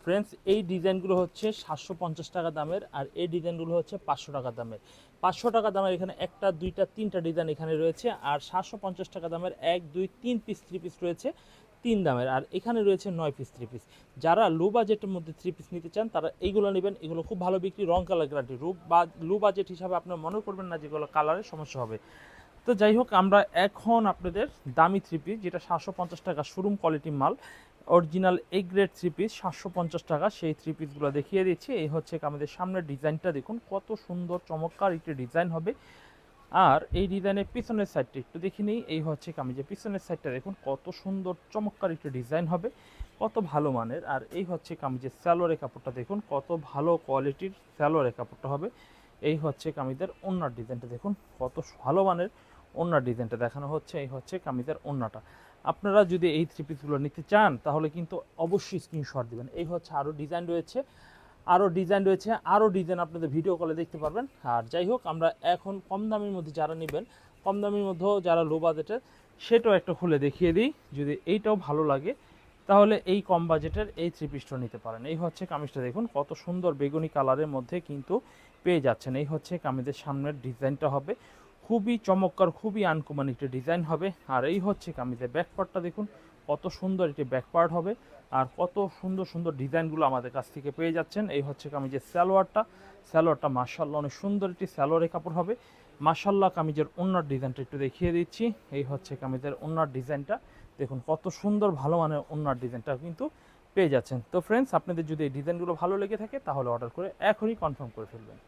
Friends এই ডিজাইনগুলো হচ্ছে 750 টাকা দামের, আর এই ডিজাইনগুলো হচ্ছে 500 টাকা দামের। 500 টাকা দামের এখানে একটা দুইটা তিনটা ডিজাইন এখানে রয়েছে, আর 750 টাকা দামের 1 2 3 পিস 3 পিস রয়েছে 3 দামের, আর এখানে রয়েছে 9 পিস 3 পিস। যারা লো বাজেটের মধ্যে 3 পিস নিতে চান তারা এইগুলো নেবেন, এগুলো খুব ভালো বিক্রি, রং কালার গ্যারান্টি। লো বাজেট হিসাবে আপনার মনে করবেন না যেগুলো কালারের সমস্যা হবে। তো যাই হোক, আমরা এখন আপনাদের দামি 3 পিস যেটা 750 টাকা শোরুম কোয়ালিটি মাল, অরিজিনাল এ গ্রেড 3 পিস 750 টাকা, সেই 3 পিসগুলো দেখিয়ে দিচ্ছি। এই হচ্ছে আমাদের সামনের ডিজাইনটা, দেখুন কত সুন্দর চমৎকার একটি ডিজাইন হবে। আর এই ডিজাইনের পিছনের সাইডটা একটু দেখে নিই। এই হচ্ছে কামিজের পিছনের সাইডটা দেখুন কত সুন্দর চমৎকার একটি ডিজাইন হবে, কত ভালো মানের। আর এই হচ্ছে কামিজের স্যালোয়ারের কাপড়টা দেখুন কত ভালো কোয়ালিটির স্যালোয়ারের কাপড়টা হবে। এই হচ্ছে কামিজের ওড়নার ডিজাইনটা দেখুন কত ভালো মানের ওড়নার ডিজাইনটা দেখানো হচ্ছে। এই হচ্ছে কামিজের ওড়নাটা। আপনারা যদি এই 3 পিসগুলো নিতে চান তাহলে কিন্তু অবশ্যই স্ক্রিনশট দিবেন। এই হচ্ছে আরও ডিজাইন রয়েছে, আরও ডিজাইন আপনাদের ভিডিও কলে দেখতে পারবেন। আর যাই হোক, আমরা এখন কম দামের মধ্যে যারা নেবেন, কম দামের মধ্যেও যারা লো বাজেটের, সেটাও একটা খুলে দেখিয়ে দিই। যদি এইটাও ভালো লাগে তাহলে এই কম বাজেটের এই 3 পিসটা নিতে পারেন। এই হচ্ছে কামিজটা দেখুন কত সুন্দর বেগুনি কালারের মধ্যে কিন্তু পেয়ে যাচ্ছেন। এই হচ্ছে কামিজের সামনের ডিজাইনটা হবে, খুবই চমৎকার, খুবই আনকমন একটি ডিজাইন হবে। আর এই হচ্ছে কামিজের ব্যাক পার্টটা দেখুন কত সুন্দর একটি ব্যাক পার্ট হবে, আর কত সুন্দর সুন্দর ডিজাইনগুলো আমাদের কাছ থেকে পেয়ে যাচ্ছেন। এই হচ্ছে কামিজের স্যালোয়ারটা মাশাআল্লাহ অনেক সুন্দর একটি স্যালোয়ারের কাপড় হবে মাশাআল্লাহ। কামিজের ওড়নার ডিজাইনটা একটু দেখিয়ে দিচ্ছি। এই হচ্ছে কামিজের ওড়নার ডিজাইনটা দেখুন কত সুন্দর ভালো মানের ওড়নার ডিজাইনটা কিন্তু পেয়ে যাচ্ছেন। তো ফ্রেন্ডস, আপনাদের যদি এই ডিজাইনগুলো ভালো লেগে থাকে তাহলে অর্ডার করে এখনই কনফার্ম করে ফেলবেন।